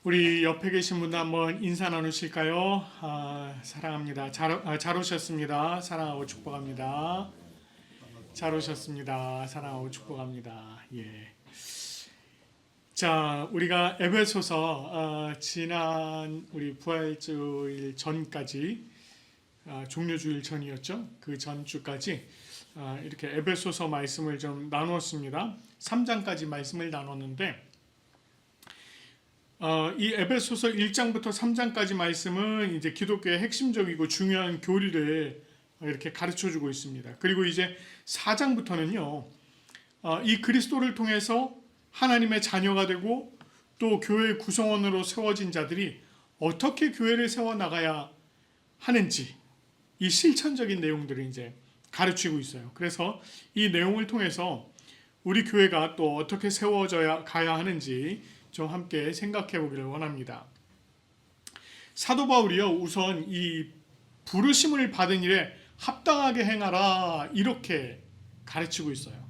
우리 옆에 계신 분들 한번 인사 나누실까요? 사랑합니다. 잘 오셨습니다. 사랑하고 축복합니다. 잘 오셨습니다. 사랑하고 축복합니다. 예. 자, 우리가 에베소서 지난 우리 부활주일 전까지 종료주일 전이었죠. 그 전주까지 이렇게 에베소서 말씀을 좀 나누었습니다. 3장까지 말씀을 나눴는데 이 에베소서 1장부터 3장까지 말씀은 이제 기독교의 핵심적이고 중요한 교리를 이렇게 가르쳐 주고 있습니다. 그리고 이제 4장부터는요, 이 그리스도를 통해서 하나님의 자녀가 되고 또 교회의 구성원으로 세워진 자들이 어떻게 교회를 세워나가야 하는지 이 실천적인 내용들을 이제 가르치고 있어요. 그래서 이 내용을 통해서 우리 교회가 또 어떻게 세워져야 가야 하는지 좀 함께 생각해 보기를 원합니다. 사도 바울이요, 우선 이 부르심을 받은 일에 합당하게 행하라 이렇게 가르치고 있어요.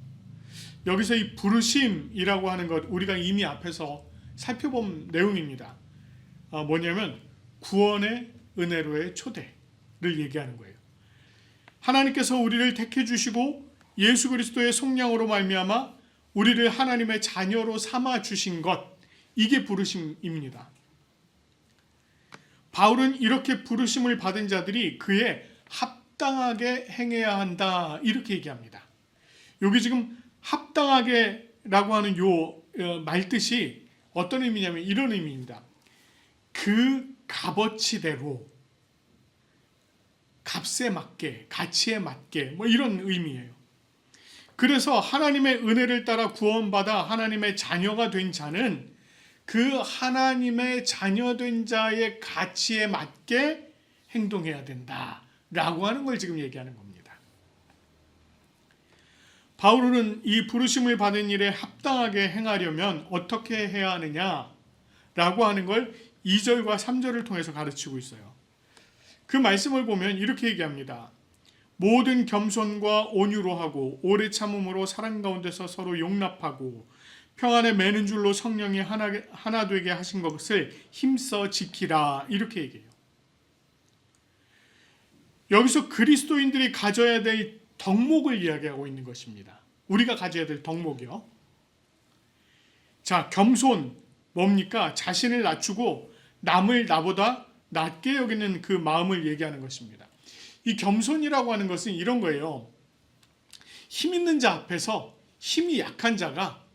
여기서 이 부르심이라고 하는 것 우리가 이미 앞에서 살펴본 내용입니다. 뭐냐면 구원의 은혜로의 초대를 얘기하는 거예요. 하나님께서 우리를 택해 주시고 예수 그리스도의 속량으로 말미암아 우리를 하나님의 자녀로 삼아 주신 것, 이게 부르심입니다. 바울은 이렇게 부르심을 받은 자들이 그에 합당하게 행해야 한다 이렇게 얘기합니다. 여기 지금 합당하게라고 하는 요 말뜻이 어떤 의미냐면 이런 의미입니다. 그 값어치대로, 값에 맞게, 가치에 맞게 뭐 이런 의미예요. 그래서 하나님의 은혜를 따라 구원받아 하나님의 자녀가 된 자는 그 하나님의 자녀된 자의 가치에 맞게 행동해야 된다라고 하는 걸 지금 얘기하는 겁니다. 바울은 이 부르심을 받은 일에 합당하게 행하려면 어떻게 해야 하느냐라고 하는 걸 2절과 3절을 통해서 가르치고 있어요. 그 말씀을 보면 이렇게 얘기합니다. 모든 겸손과 온유로 하고 오래 참음으로 사랑 가운데서 서로 용납하고 평안에 매는 줄로 성령이 하나 되게 하신 것을 힘써 지키라 이렇게 얘기해요. 여기서 그리스도인들이 가져야 될 덕목을 이야기하고 있는 것입니다. 우리가 가져야 될 덕목이요. 자, 겸손 뭡니까? 자신을 낮추고 남을 나보다 낮게 여기는 그 마음을 얘기하는 것입니다. 이 겸손이라고 하는 것은 이런 거예요. 힘 있는 자 앞에서 힘이 약한 자가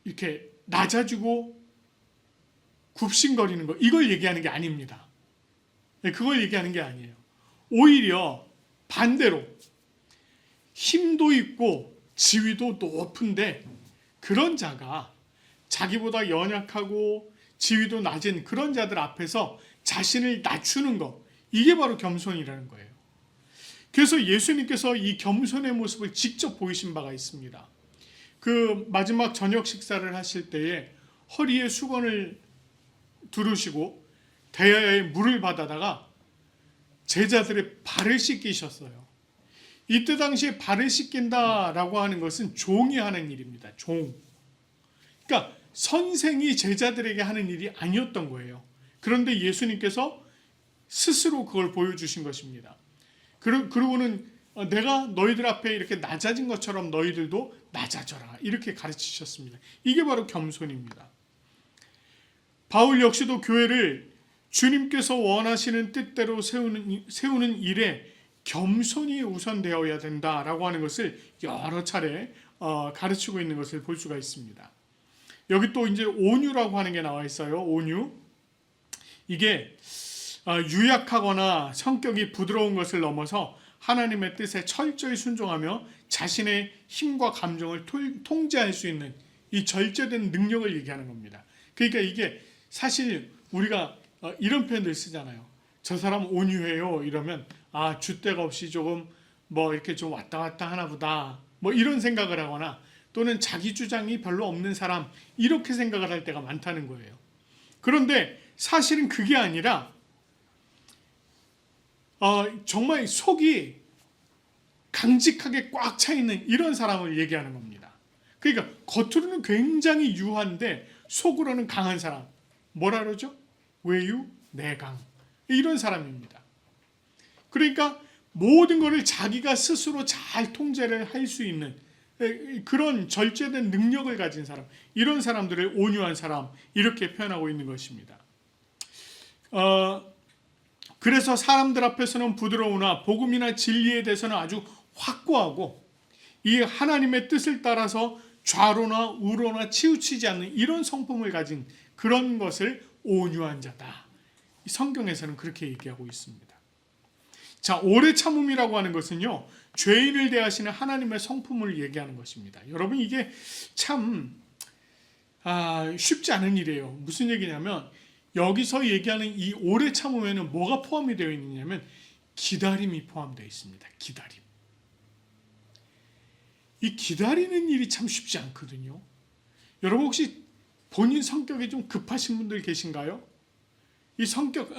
이렇게 낮아지고 굽신거리는 거, 이걸 얘기하는 게 아닙니다. 그걸 얘기하는 게 아니에요. 오히려 반대로 힘도 있고 지위도 높은데 그런 자가 자기보다 연약하고 지위도 낮은 그런 자들 앞에서 자신을 낮추는 것, 이게 바로 겸손이라는 거예요. 그래서 예수님께서 이 겸손의 모습을 직접 보이신 바가 있습니다. 그 마지막 저녁 식사를 하실 때에 허리에 수건을 두르시고 대야에 물을 받아다가 제자들의 발을 씻기셨어요. 이때 당시에 발을 씻긴다라고 하는 것은 종이 하는 일입니다. 종. 그러니까 선생이 제자들에게 하는 일이 아니었던 거예요. 그런데 예수님께서 스스로 그걸 보여주신 것입니다. 그리고는 내가 너희들 앞에 이렇게 낮아진 것처럼 너희들도 낮아져라 이렇게 가르치셨습니다. 이게 바로 겸손입니다. 바울 역시도 교회를 주님께서 원하시는 뜻대로 세우는 일에 겸손이 우선되어야 된다라고 하는 것을 여러 차례 가르치고 있는 것을 볼 수가 있습니다. 여기 또 이제 온유라고 하는 게 나와 있어요. 온유. 이게 유약하거나 성격이 부드러운 것을 넘어서 하나님의 뜻에 철저히 순종하며 자신의 힘과 감정을 통제할 수 있는 이 절제된 능력을 얘기하는 겁니다. 그러니까 이게 사실 우리가 이런 표현들 쓰잖아요. 저 사람 온유해요 이러면 줏대가 없이 조금 뭐 이렇게 좀 왔다 갔다 하나 보다 뭐 이런 생각을 하거나 또는 자기 주장이 별로 없는 사람 이렇게 생각을 할 때가 많다는 거예요. 그런데 사실은 그게 아니라 정말 속이 강직하게 꽉 차 있는 이런 사람을 얘기하는 겁니다. 그러니까 겉으로는 굉장히 유한데 속으로는 강한 사람. 뭐라 그러죠? 외유 내강. 이런 사람입니다. 그러니까 모든 것을 자기가 스스로 잘 통제를 할 수 있는 그런 절제된 능력을 가진 사람, 이런 사람들을 온유한 사람, 이렇게 표현하고 있는 것입니다. 그래서 사람들 앞에서는 부드러우나 복음이나 진리에 대해서는 아주 확고하고 이 하나님의 뜻을 따라서 좌로나 우로나 치우치지 않는 이런 성품을 가진 그런 것을 온유한 자다. 성경에서는 그렇게 얘기하고 있습니다. 자, 오래 참음이라고 하는 것은요, 죄인을 대하시는 하나님의 성품을 얘기하는 것입니다. 여러분, 이게 참 쉽지 않은 일이에요. 무슨 얘기냐면 여기서 얘기하는 이 오래 참음에는 뭐가 포함이 되어 있느냐면 기다림이 포함되어 있습니다. 기다림. 이 기다리는 일이 참 쉽지 않거든요. 여러분 혹시 본인 성격이 좀 급하신 분들 계신가요? 이 성격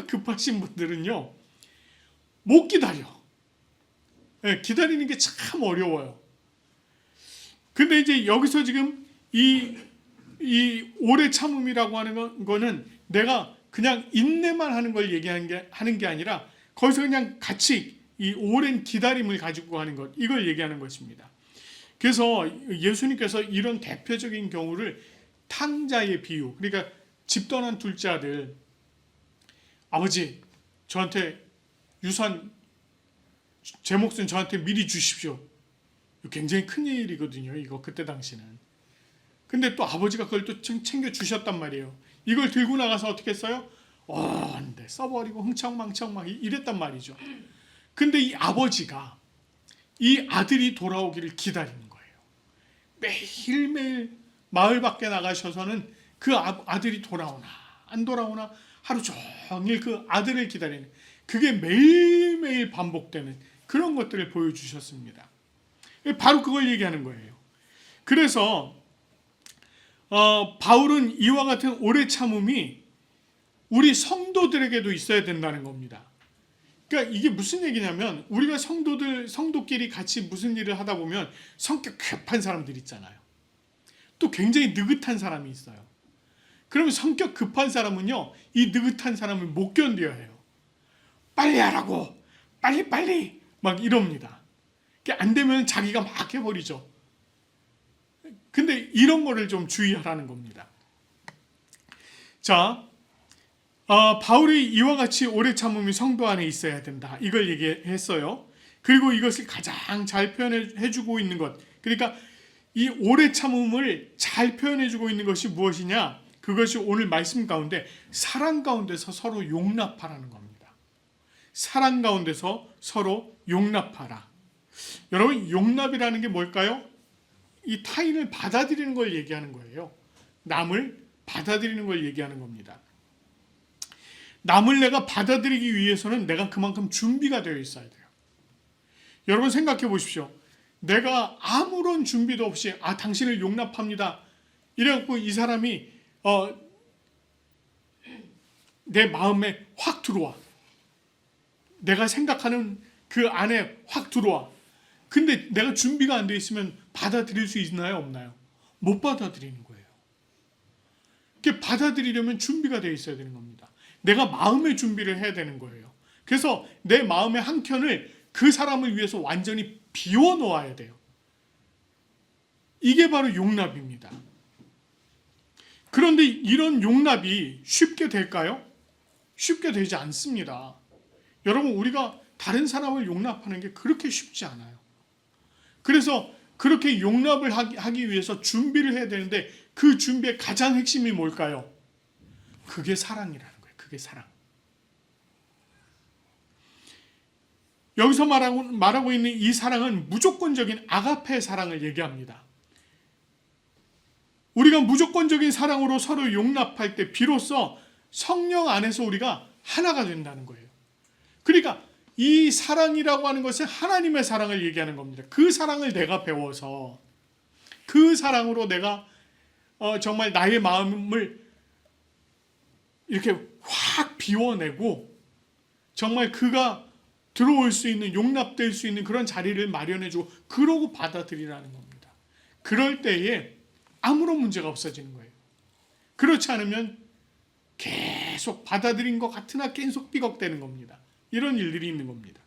급하신 분들은요, 못 기다려. 네, 기다리는 게 참 어려워요. 근데 이제 여기서 지금 이 오래 참음이라고 하는 거는 내가 그냥 인내만 하는 걸 하는 게 아니라 거기서 그냥 같이 이 오랜 기다림을 가지고 하는 것, 이걸 얘기하는 것입니다. 그래서 예수님께서 이런 대표적인 경우를 탕자의 비유, 그러니까 집 떠난 둘째 아들, 아버지 저한테 유산, 제 몫은 저한테 미리 주십시오. 굉장히 큰 일이거든요, 이거 그때 당시는. 근데 또 아버지가 그걸 또 챙겨 주셨단 말이에요. 이걸 들고 나가서 어떻게 했어요? 안돼, 써버리고 흥청망청 막 이랬단 말이죠. 근데 이 아버지가 이 아들이 돌아오기를 기다리는 거예요. 매일매일 마을 밖에 나가셔서는 그 아들이 돌아오나 안 돌아오나 하루 종일 그 아들을 기다리는, 그게 매일매일 반복되는 그런 것들을 보여주셨습니다. 바로 그걸 얘기하는 거예요. 그래서 바울은 이와 같은 오래 참음이 우리 성도들에게도 있어야 된다는 겁니다. 그러니까 이게 무슨 얘기냐면 우리가 성도끼리 같이 무슨 일을 하다 보면 성격 급한 사람들 있잖아요. 또 굉장히 느긋한 사람이 있어요. 그러면 성격 급한 사람은요, 이 느긋한 사람을 못 견뎌야 해요. 빨리 하라고, 빨리 막 이럽니다. 안 되면 자기가 막 해버리죠. 근데 이런 거를 좀 주의하라는 겁니다. 자, 바울이 이와 같이 오래 참음이 성도 안에 있어야 된다, 이걸 얘기했어요. 그리고 이것을 가장 잘 표현해주고 있는 것, 그러니까 이 오래 참음을 잘 표현해주고 있는 것이 무엇이냐, 그것이 오늘 말씀 가운데 사랑 가운데서 서로 용납하라는 겁니다. 사랑 가운데서 서로 용납하라. 여러분, 용납이라는 게 뭘까요? 이 타인을 받아들이는 걸 얘기하는 거예요. 남을 받아들이는 걸 얘기하는 겁니다. 남을 내가 받아들이기 위해서는 내가 그만큼 준비가 되어 있어야 돼요. 여러분 생각해 보십시오. 내가 아무런 준비도 없이 당신을 용납합니다, 이래갖고 이 사람이 내 마음에 확 들어와. 내가 생각하는 그 안에 확 들어와. 근데 내가 준비가 안 돼 있으면 받아들일 수 있나요, 없나요? 못 받아들이는 거예요. 받아들이려면 준비가 되어 있어야 되는 겁니다. 내가 마음의 준비를 해야 되는 거예요. 그래서 내 마음의 한 켠을 그 사람을 위해서 완전히 비워 놓아야 돼요. 이게 바로 용납입니다. 그런데 이런 용납이 쉽게 될까요? 쉽게 되지 않습니다. 여러분, 우리가 다른 사람을 용납하는 게 그렇게 쉽지 않아요. 그래서 그렇게 용납을 하기 위해서 준비를 해야 되는데 그 준비의 가장 핵심이 뭘까요? 그게 사랑이라는 거예요. 그게 사랑. 여기서 말하고 있는 이 사랑은 무조건적인 아가페 사랑을 얘기합니다. 우리가 무조건적인 사랑으로 서로 용납할 때 비로소 성령 안에서 우리가 하나가 된다는 거예요. 그러니까 이 사랑이라고 하는 것은 하나님의 사랑을 얘기하는 겁니다. 그 사랑을 내가 배워서 그 사랑으로 내가 정말 나의 마음을 이렇게 확 비워내고 정말 그가 들어올 수 있는, 용납될 수 있는 그런 자리를 마련해주고 그러고 받아들이라는 겁니다. 그럴 때에 아무런 문제가 없어지는 거예요. 그렇지 않으면 계속 받아들인 것 같으나 계속 삐걱대는 겁니다. 이런 일들이 있는 겁니다.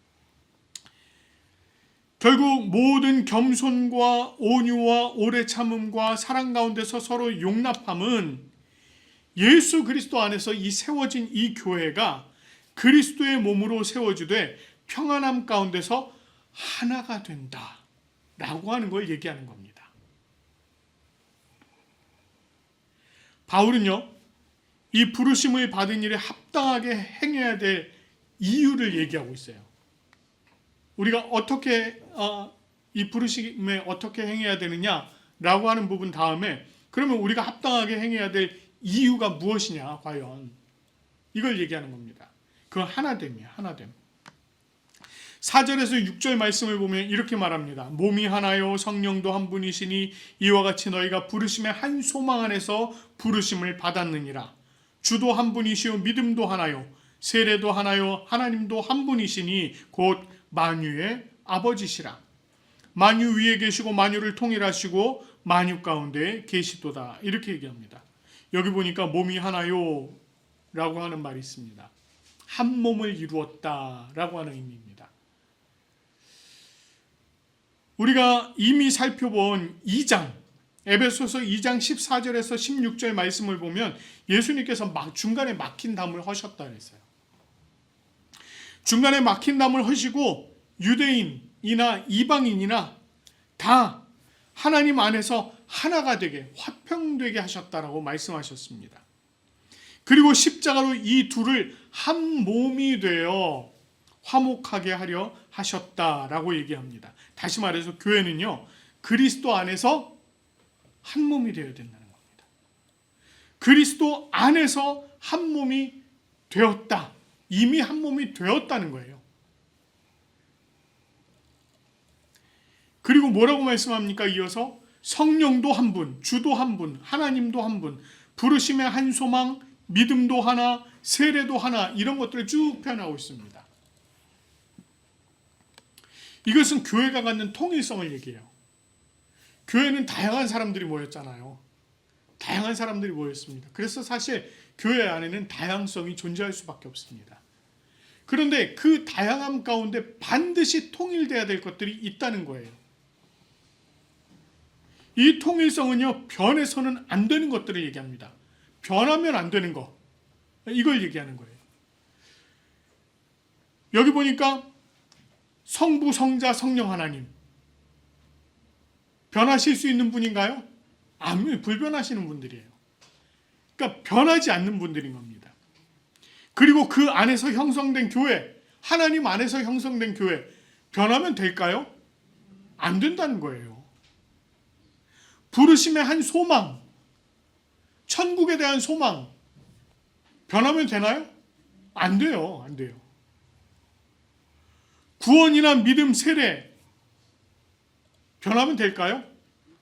결국 모든 겸손과 온유와 오래 참음과 사랑 가운데서 서로 용납함은 예수 그리스도 안에서 이 세워진 이 교회가 그리스도의 몸으로 세워지되 평안함 가운데서 하나가 된다라고 하는 걸 얘기하는 겁니다. 바울은요, 이 부르심을 받은 일에 합당하게 행해야 될 이유를 얘기하고 있어요. 우리가 어떻게 이 부르심에 어떻게 행해야 되느냐라고 하는 부분 다음에 그러면 우리가 합당하게 행해야 될 이유가 무엇이냐 과연 이걸 얘기하는 겁니다. 그건 하나됨이에요. 하나됨. 4절에서 6절 말씀을 보면 이렇게 말합니다. 몸이 하나요 성령도 한 분이시니 이와 같이 너희가 부르심의 한 소망 안에서 부르심을 받았느니라. 주도 한 분이시요 믿음도 하나요 세례도 하나요 하나님도 한 분이시니 곧 만유의 아버지시라. 만유 위에 계시고 만유를 통일하시고 만유 가운데 계시도다. 이렇게 얘기합니다. 여기 보니까 몸이 하나요 라고 하는 말이 있습니다. 한 몸을 이루었다 라고 하는 의미입니다. 우리가 이미 살펴본 2장 에베소서 2장 14절에서 16절 말씀을 보면 예수님께서 중간에 막힌 담을 허셨다 그랬어요. 중간에 막힌 담을 허시고 유대인이나 이방인이나 다 하나님 안에서 하나가 되게 화평되게 하셨다라고 말씀하셨습니다. 그리고 십자가로 이 둘을 한 몸이 되어 화목하게 하려 하셨다라고 얘기합니다. 다시 말해서 교회는요, 그리스도 안에서 한 몸이 되어야 된다는 겁니다. 그리스도 안에서 한 몸이 되었다. 이미 한 몸이 되었다는 거예요. 그리고 뭐라고 말씀합니까? 이어서 성령도 한 분, 주도 한 분, 하나님도 한 분, 부르심의 한 소망, 믿음도 하나, 세례도 하나 이런 것들을 쭉 표현하고 있습니다. 이것은 교회가 갖는 통일성을 얘기해요. 교회는 다양한 사람들이 모였잖아요. 다양한 사람들이 모였습니다. 그래서 사실 교회 안에는 다양성이 존재할 수밖에 없습니다. 그런데 그 다양함 가운데 반드시 통일돼야 될 것들이 있다는 거예요. 이 통일성은요, 변해서는 안 되는 것들을 얘기합니다. 변하면 안 되는 거, 이걸 얘기하는 거예요. 여기 보니까 성부, 성자, 성령 하나님 변하실 수 있는 분인가요? 아니요, 불변하시는 분들이에요. 그러니까 변하지 않는 분들인 겁니다. 그리고 그 안에서 형성된 교회, 하나님 안에서 형성된 교회 변하면 될까요? 안 된다는 거예요. 부르심의 한 소망, 천국에 대한 소망 변하면 되나요? 안 돼요. 안 돼요. 구원이나 믿음, 세례 변하면 될까요?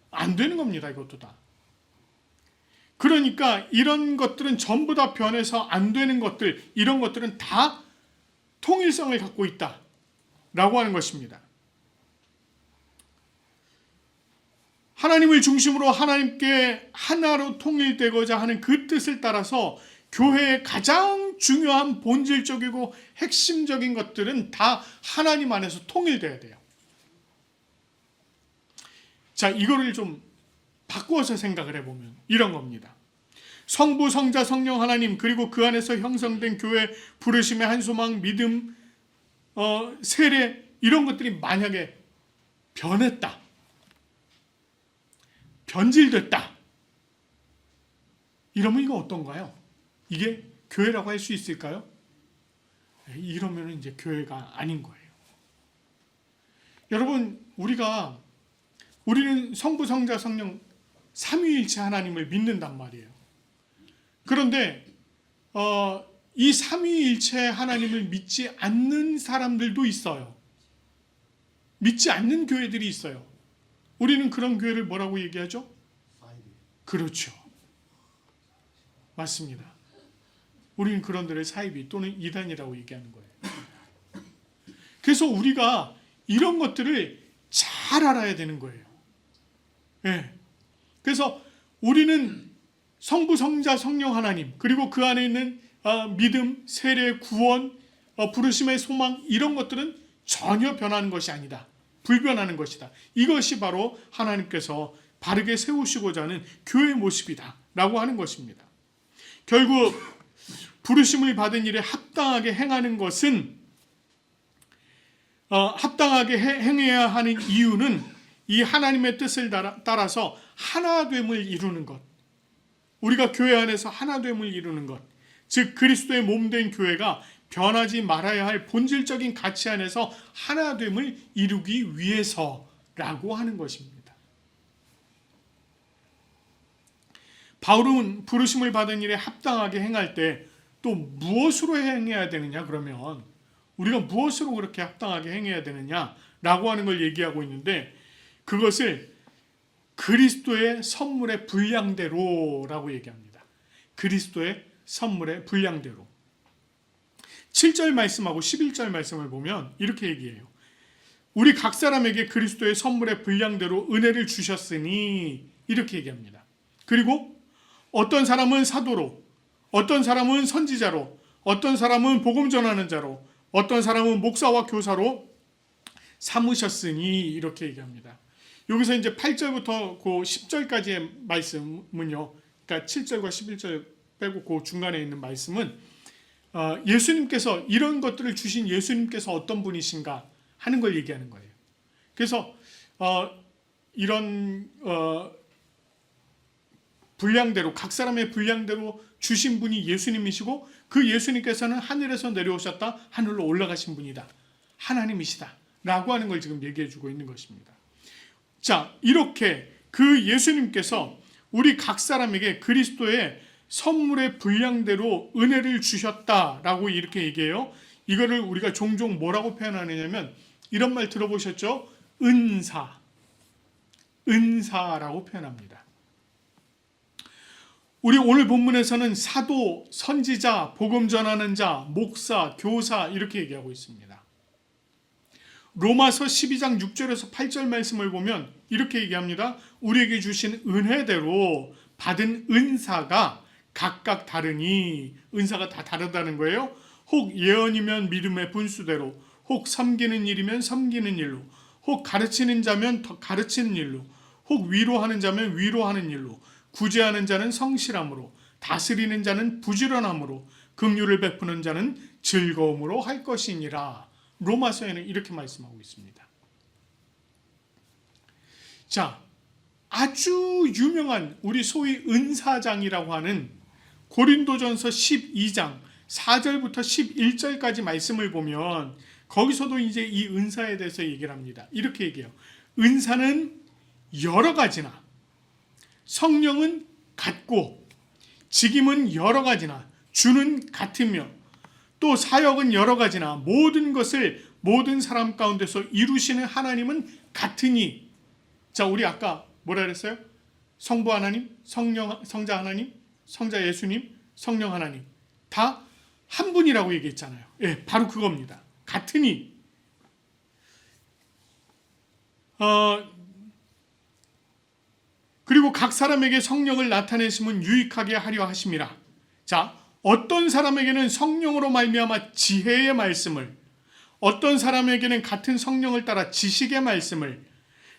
안 되는 겁니다. 이것도 다. 그러니까 이런 것들은 전부 다 변해서 안 되는 것들, 이런 것들은 다 통일성을 갖고 있다라고 하는 것입니다. 하나님을 중심으로 하나님께 하나로 통일되고자 하는 그 뜻을 따라서 교회의 가장 중요한 본질적이고 핵심적인 것들은 다 하나님 안에서 통일돼야 돼요. 자, 이거를 좀 바꾸어서 생각을 해보면 이런 겁니다. 성부, 성자, 성령 하나님, 그리고 그 안에서 형성된 교회, 부르심의 한 소망, 믿음, 세례 이런 것들이 만약에 변했다, 변질됐다, 이러면 이거 어떤가요? 이게 교회라고 할 수 있을까요? 이러면 이제 교회가 아닌 거예요. 여러분, 우리는 성부, 성자, 성령 삼위일체 하나님을 믿는단 말이에요. 그런데 이 삼위일체 하나님을 믿지 않는 사람들도 있어요. 믿지 않는 교회들이 있어요. 우리는 그런 교회를 뭐라고 얘기하죠? 그렇죠. 맞습니다. 우리는 그런 데를 사이비 또는 이단이라고 얘기하는 거예요. 그래서 우리가 이런 것들을 잘 알아야 되는 거예요. 네. 그래서 우리는 성부, 성자, 성령 하나님, 그리고 그 안에 있는 믿음, 세례, 구원, 부르심의 소망, 이런 것들은 전혀 변하는 것이 아니다. 불변하는 것이다. 이것이 바로 하나님께서 바르게 세우시고자 하는 교회의 모습이다 라고 하는 것입니다. 결국 부르심을 받은 일에 합당하게 행하는 것은 합당하게 행해야 하는 이유는 이 하나님의 뜻을 따라서 하나됨을 이루는 것, 우리가 교회 안에서 하나됨을 이루는 것, 즉 그리스도의 몸된 교회가 변하지 말아야 할 본질적인 가치 안에서 하나됨을 이루기 위해서라고 하는 것입니다. 바울은 부르심을 받은 일에 합당하게 행할 때 또 무엇으로 행해야 되느냐, 그러면 우리가 무엇으로 그렇게 합당하게 행해야 되느냐라고 하는 걸 얘기하고 있는데, 그것을 그리스도의 선물의 분량대로라고 얘기합니다. 그리스도의 선물의 분량대로. 7절 말씀하고 11절 말씀을 보면 이렇게 얘기해요. 우리 각 사람에게 그리스도의 선물의 분량대로 은혜를 주셨으니, 이렇게 얘기합니다. 그리고 어떤 사람은 사도로, 어떤 사람은 선지자로, 어떤 사람은 복음 전하는 자로, 어떤 사람은 목사와 교사로 삼으셨으니, 이렇게 얘기합니다. 여기서 이제 8절부터 그 10절까지의 말씀은요, 그러니까 7절과 11절 빼고 그 중간에 있는 말씀은 예수님께서, 이런 것들을 주신 예수님께서 어떤 분이신가 하는 걸 얘기하는 거예요. 그래서 이런 분량대로, 각 사람의 분량대로 주신 분이 예수님이시고, 그 예수님께서는 하늘에서 내려오셨다, 하늘로 올라가신 분이다, 하나님이시다 라고 하는 걸 지금 얘기해 주고 있는 것입니다. 자, 이렇게 그 예수님께서 우리 각 사람에게 그리스도의 선물의 분량대로 은혜를 주셨다라고 이렇게 얘기해요. 이거를 우리가 종종 뭐라고 표현하느냐면, 이런 말 들어보셨죠? 은사라고 표현합니다. 우리 오늘 본문에서는 사도, 선지자, 복음 전하는 자, 목사, 교사 이렇게 얘기하고 있습니다. 로마서 12장 6절에서 8절 말씀을 보면 이렇게 얘기합니다. 우리에게 주신 은혜대로 받은 은사가 각각 다르니, 은사가 다 다르다는 거예요. 혹 예언이면 믿음의 분수대로, 혹 섬기는 일이면 섬기는 일로, 혹 가르치는 자면 더 가르치는 일로, 혹 위로하는 자면 위로하는 일로, 구제하는 자는 성실함으로, 다스리는 자는 부지런함으로, 긍휼을 베푸는 자는 즐거움으로 할 것이니라. 로마서에는 이렇게 말씀하고 있습니다. 자, 아주 유명한 우리 소위 은사장이라고 하는 고린도전서 12장 4절부터 11절까지 말씀을 보면, 거기서도 이제 이 은사에 대해서 얘기를 합니다. 이렇게 얘기해요. 은사는 여러 가지나, 성령은 같고, 직임은 여러 가지나, 주는 같으며, 또 사역은 여러 가지나, 모든 것을 모든 사람 가운데서 이루시는 하나님은 같으니. 자, 우리 아까 뭐라 그랬어요? 성부 하나님, 성자 하나님, 성자 예수님, 성령 하나님, 다 한 분이라고 얘기했잖아요. 예, 바로 그겁니다. 같으니. 그리고 각 사람에게 성령을 나타내심은 유익하게 하려 하심이라. 자, 어떤 사람에게는 성령으로 말미암아 지혜의 말씀을, 어떤 사람에게는 같은 성령을 따라 지식의 말씀을,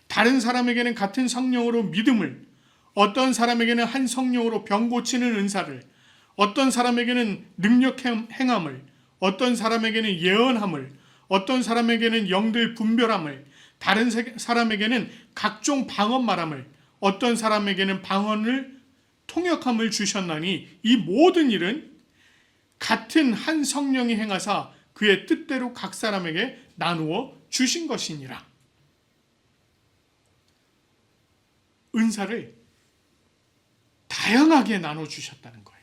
다른 사람에게는 같은 성령으로 믿음을, 어떤 사람에게는 한 성령으로 병 고치는 은사를, 어떤 사람에게는 능력 행함을, 어떤 사람에게는 예언함을, 어떤 사람에게는 영들 분별함을, 다른 사람에게는 각종 방언 말함을, 어떤 사람에게는 방언을 통역함을 주셨나니, 이 모든 일은 같은 한 성령이 행하사 그의 뜻대로 각 사람에게 나누어 주신 것이니라. 은사를 다양하게 나눠주셨다는 거예요.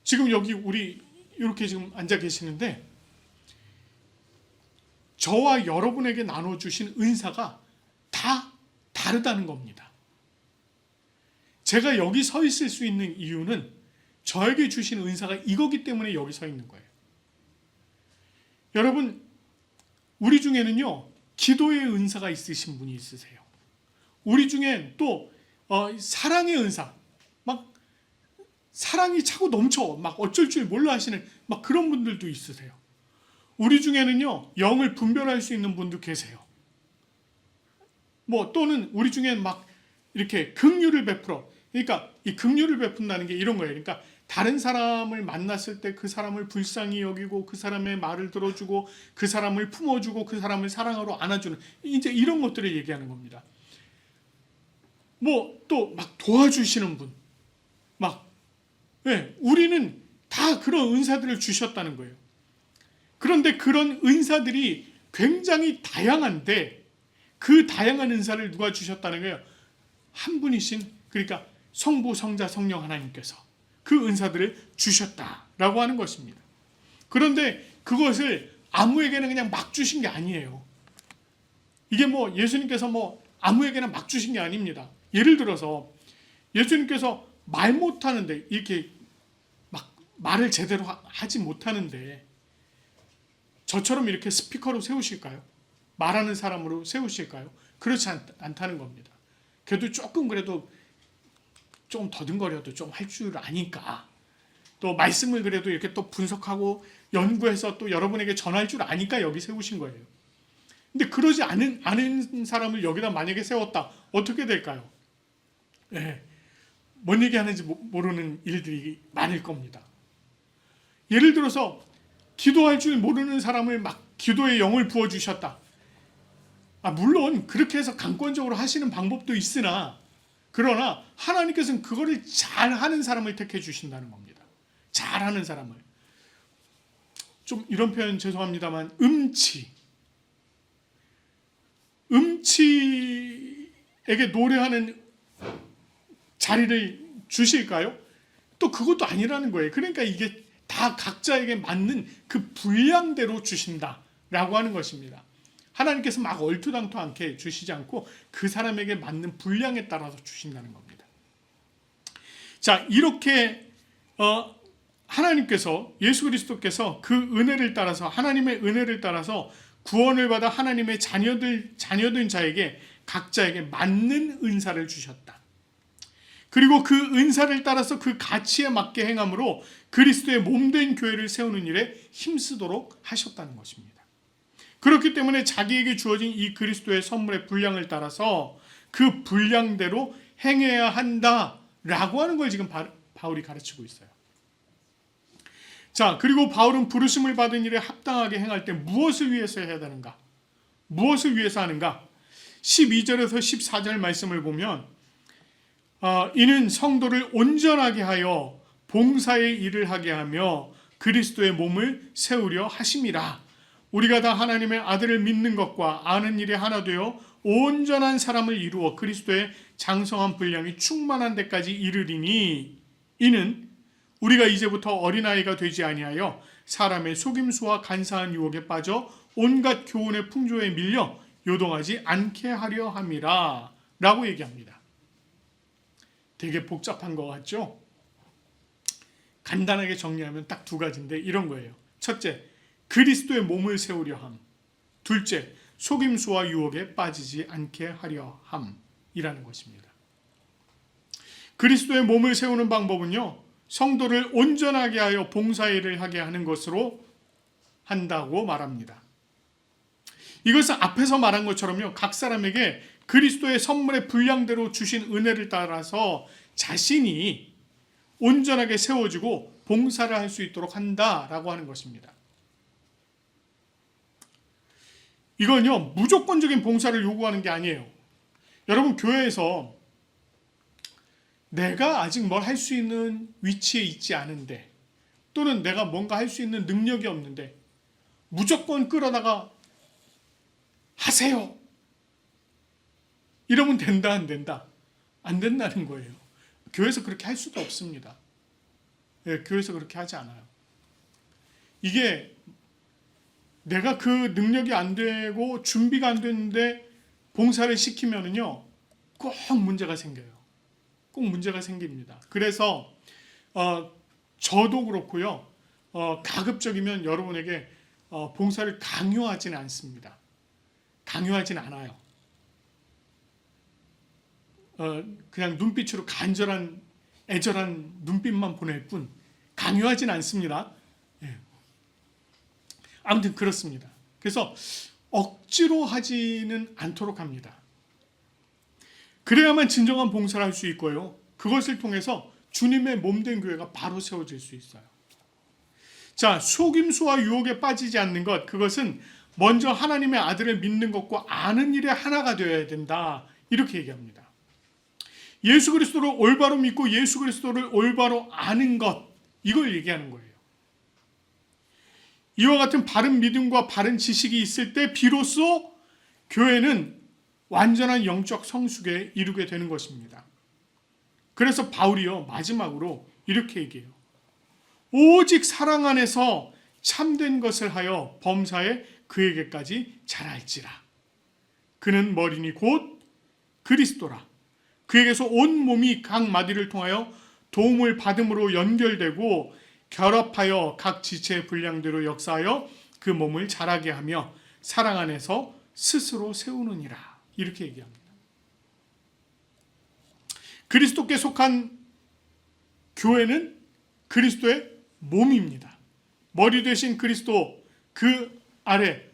지금 여기 우리 이렇게 지금 앉아 계시는데, 저와 여러분에게 나눠주신 은사가 다 다르다는 겁니다. 제가 여기 서 있을 수 있는 이유는 저에게 주신 은사가 이거기 때문에 여기 서 있는 거예요. 여러분, 우리 중에는요, 기도의 은사가 있으신 분이 있으세요. 우리 중엔 또 사랑의 은사, 막 사랑이 차고 넘쳐 막 어쩔 줄 몰라 하시는 막 그런 분들도 있으세요. 우리 중에는요, 영을 분별할 수 있는 분도 계세요. 뭐 또는 우리 중엔 막 이렇게 긍휼을 베풀어. 그러니까 이 긍휼을 베푼다는 게 이런 거예요. 그러니까 다른 사람을 만났을 때 그 사람을 불쌍히 여기고 그 사람의 말을 들어주고 그 사람을 품어주고 그 사람을 사랑으로 안아주는, 이제 이런 것들을 얘기하는 겁니다. 뭐 또 막 도와주시는 분, 막 우리는 다 그런 은사들을 주셨다는 거예요. 그런데 그런 은사들이 굉장히 다양한데 그 다양한 은사를 누가 주셨다는 거예요? 한 분이신, 그러니까 성부, 성자, 성령 하나님께서 그 은사들을 주셨다라고 하는 것입니다. 그런데 그것을 아무에게나 그냥 막 주신 게 아니에요. 이게 뭐 예수님께서 뭐 아무에게나 막 주신 게 아닙니다. 예를 들어서 예수님께서 말 못하는데, 이렇게 막 말을 제대로 하지 못하는데 저처럼 이렇게 스피커로 세우실까요? 말하는 사람으로 세우실까요? 그렇지 않다는 겁니다. 그래도 조금, 그래도 좀 더듬거려도 좀 할 줄 아니까, 또 말씀을 그래도 이렇게 또 분석하고 연구해서 또 여러분에게 전할 줄 아니까 여기 세우신 거예요. 근데 그러지 않은 사람을 여기다 만약에 세웠다, 어떻게 될까요? 뭔 얘기하는지 모르는 일들이 많을 겁니다. 예를 들어서 기도할 줄 모르는 사람을 막 기도의 영을 부어주셨다. 물론 그렇게 해서 강권적으로 하시는 방법도 있으나, 그러나 하나님께서는 그거를 잘하는 사람을 택해 주신다는 겁니다. 잘하는 사람을. 좀 이런 표현 죄송합니다만, 음치에게 노래하는 자리를 주실까요? 또 그것도 아니라는 거예요. 그러니까 이게 다 각자에게 맞는 그 분량대로 주신다라고 하는 것입니다. 하나님께서 막 얼토당토않게 주시지 않고 그 사람에게 맞는 분량에 따라서 주신다는 겁니다. 자, 이렇게 하나님께서, 예수 그리스도께서 그 은혜를 따라서, 하나님의 은혜를 따라서 구원을 받아 하나님의 자녀된 자에게 각자에게 맞는 은사를 주셨다. 그리고 그 은사를 따라서 그 가치에 맞게 행함으로 그리스도의 몸된 교회를 세우는 일에 힘쓰도록 하셨다는 것입니다. 그렇기 때문에 자기에게 주어진 이 그리스도의 선물의 분량을 따라서 그 분량대로 행해야 한다라고 하는 걸 지금 바울이 가르치고 있어요. 자, 그리고 바울은 부르심을 받은 일에 합당하게 행할 때 무엇을 위해서 해야 되는가? 무엇을 위해서 하는가? 12절에서 14절 말씀을 보면 이는 성도를 온전하게 하여 봉사의 일을 하게 하며 그리스도의 몸을 세우려 하심이라. 우리가 다 하나님의 아들을 믿는 것과 아는 일에 하나 되어 온전한 사람을 이루어 그리스도의 장성한 분량이 충만한 데까지 이르리니, 이는 우리가 이제부터 어린아이가 되지 아니하여 사람의 속임수와 간사한 유혹에 빠져 온갖 교훈의 풍조에 밀려 요동하지 않게 하려 함이라 라고 얘기합니다. 되게 복잡한 것 같죠? 간단하게 정리하면 딱 두 가지인데 이런 거예요. 첫째, 그리스도의 몸을 세우려 함. 둘째, 속임수와 유혹에 빠지지 않게 하려 함이라는 것입니다. 그리스도의 몸을 세우는 방법은요, 성도를 온전하게 하여 봉사일을 하게 하는 것으로 한다고 말합니다. 이것은 앞에서 말한 것처럼요, 각 사람에게 그리스도의 선물의 분량대로 주신 은혜를 따라서 자신이 온전하게 세워지고 봉사를 할 수 있도록 한다라고 하는 것입니다. 이건요, 무조건적인 봉사를 요구하는 게 아니에요. 여러분, 교회에서 내가 아직 뭘 할 수 있는 위치에 있지 않은데, 또는 내가 뭔가 할 수 있는 능력이 없는데 무조건 끌어다가 하세요, 이러면 된다, 안 된다? 안 된다는 거예요. 교회에서 그렇게 할 수도 없습니다. 교회에서 그렇게 하지 않아요. 이게 내가 그 능력이 안 되고 준비가 안 됐는데 봉사를 시키면은요, 꼭 문제가 생겨요. 꼭 문제가 생깁니다. 그래서 저도 그렇고요, 가급적이면 여러분에게 봉사를 강요하지는 않습니다. 강요하지는 않아요. 그냥 눈빛으로 간절한 애절한 눈빛만 보낼 뿐 강요하진 않습니다. 예. 아무튼 그렇습니다. 그래서 억지로 하지는 않도록 합니다. 그래야만 진정한 봉사를 할 수 있고요. 그것을 통해서 주님의 몸된 교회가 바로 세워질 수 있어요. 자, 속임수와 유혹에 빠지지 않는 것, 그것은 먼저 하나님의 아들을 믿는 것과 아는 일에 하나가 되어야 된다. 이렇게 얘기합니다. 예수 그리스도를 올바로 믿고 예수 그리스도를 올바로 아는 것, 이걸 얘기하는 거예요. 이와 같은 바른 믿음과 바른 지식이 있을 때 비로소 교회는 완전한 영적 성숙에 이르게 되는 것입니다. 그래서 바울이요, 마지막으로 이렇게 얘기해요. 오직 사랑 안에서 참된 것을 하여 범사에 그에게까지 자랄지라. 그는 머리니 곧 그리스도라. 그에게서 온 몸이 각 마디를 통하여 도움을 받음으로 연결되고 결합하여 각 지체의 분량대로 역사하여 그 몸을 자라게 하며 사랑 안에서 스스로 세우느니라. 이렇게 얘기합니다. 그리스도께 속한 교회는 그리스도의 몸입니다. 머리 되신 그리스도 그 아래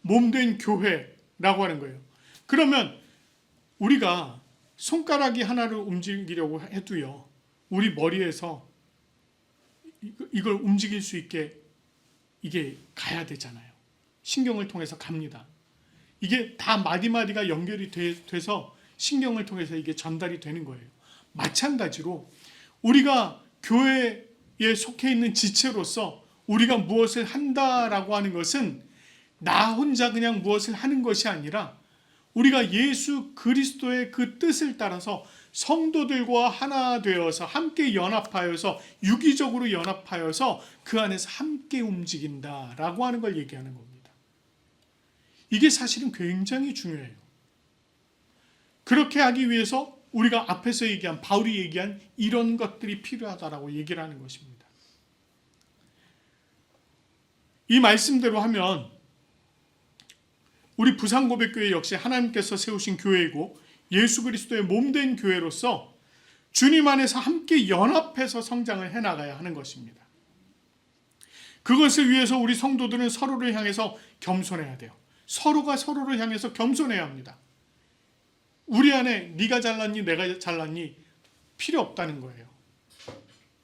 몸된 교회라고 하는 거예요. 그러면 우리가 손가락이 하나를 움직이려고 해도요, 우리 머리에서 이걸 움직일 수 있게 이게 가야 되잖아요. 신경을 통해서 갑니다. 이게 다 마디마디가 연결이 돼서 신경을 통해서 이게 전달이 되는 거예요. 마찬가지로 우리가 교회에 속해 있는 지체로서 우리가 무엇을 한다라고 하는 것은 나 혼자 그냥 무엇을 하는 것이 아니라 우리가 예수 그리스도의 그 뜻을 따라서 성도들과 하나 되어서 함께 연합하여서 유기적으로 연합하여서 그 안에서 함께 움직인다라고 하는 걸 얘기하는 겁니다. 이게 사실은 굉장히 중요해요. 그렇게 하기 위해서 우리가 앞에서 얘기한 바울이 얘기한 이런 것들이 필요하다라고 얘기를 하는 것입니다. 이 말씀대로 하면 우리 부산고백교회 역시 하나님께서 세우신 교회이고 예수 그리스도의 몸된 교회로서 주님 안에서 함께 연합해서 성장을 해나가야 하는 것입니다. 그것을 위해서 우리 성도들은 서로를 향해서 겸손해야 돼요. 서로가 서로를 향해서 겸손해야 합니다. 우리 안에 네가 잘났니 내가 잘났니 필요 없다는 거예요.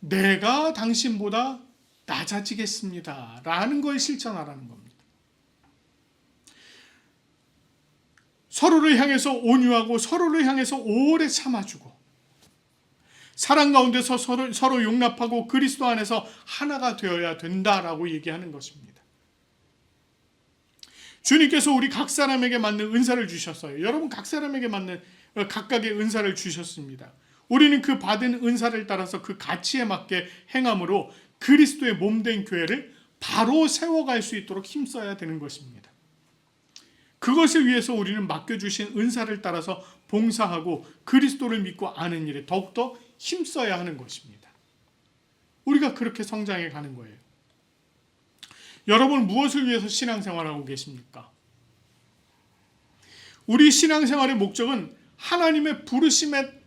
내가 당신보다 낮아지겠습니다 라는 걸 실천하라는 겁니다. 서로를 향해서 온유하고 서로를 향해서 오래 참아주고 사랑 가운데서 서로 용납하고 그리스도 안에서 하나가 되어야 된다라고 얘기하는 것입니다. 주님께서 우리 각 사람에게 맞는 은사를 주셨어요. 여러분 각 사람에게 맞는 각각의 은사를 주셨습니다. 우리는 그 받은 은사를 따라서 그 가치에 맞게 행함으로 그리스도의 몸된 교회를 바로 세워갈 수 있도록 힘써야 되는 것입니다. 그것을 위해서 우리는 맡겨주신 은사를 따라서 봉사하고 그리스도를 믿고 아는 일에 더욱더 힘써야 하는 것입니다. 우리가 그렇게 성장해 가는 거예요. 여러분 무엇을 위해서 신앙생활하고 계십니까? 우리 신앙생활의 목적은 하나님의 부르심에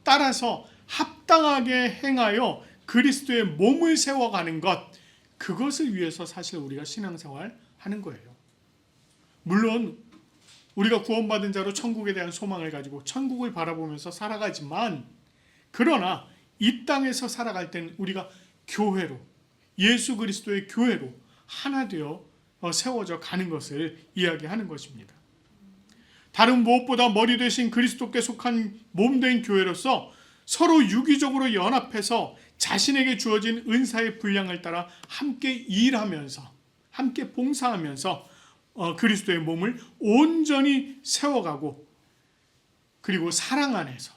따라서 합당하게 행하여 그리스도의 몸을 세워가는 것, 그것을 위해서 사실 우리가 신앙생활 하는 거예요. 물론 우리가 구원받은 자로 천국에 대한 소망을 가지고 천국을 바라보면서 살아가지만 그러나 이 땅에서 살아갈 때는 우리가 교회로 예수 그리스도의 교회로 하나 되어 세워져 가는 것을 이야기하는 것입니다. 다른 무엇보다 머리 되신 그리스도께 속한 몸된 교회로서 서로 유기적으로 연합해서 자신에게 주어진 은사의 분량을 따라 함께 일하면서 함께 봉사하면서 그리스도의 몸을 온전히 세워가고 그리고 사랑 안에서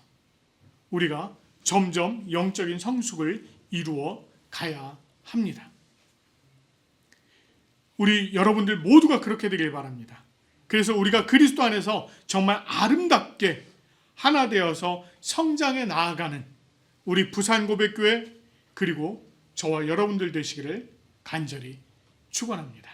우리가 점점 영적인 성숙을 이루어 가야 합니다. 우리 여러분들 모두가 그렇게 되길 바랍니다. 그래서 우리가 그리스도 안에서 정말 아름답게 하나 되어서 성장해 나아가는 우리 부산고백교회 그리고 저와 여러분들 되시기를 간절히 축원합니다.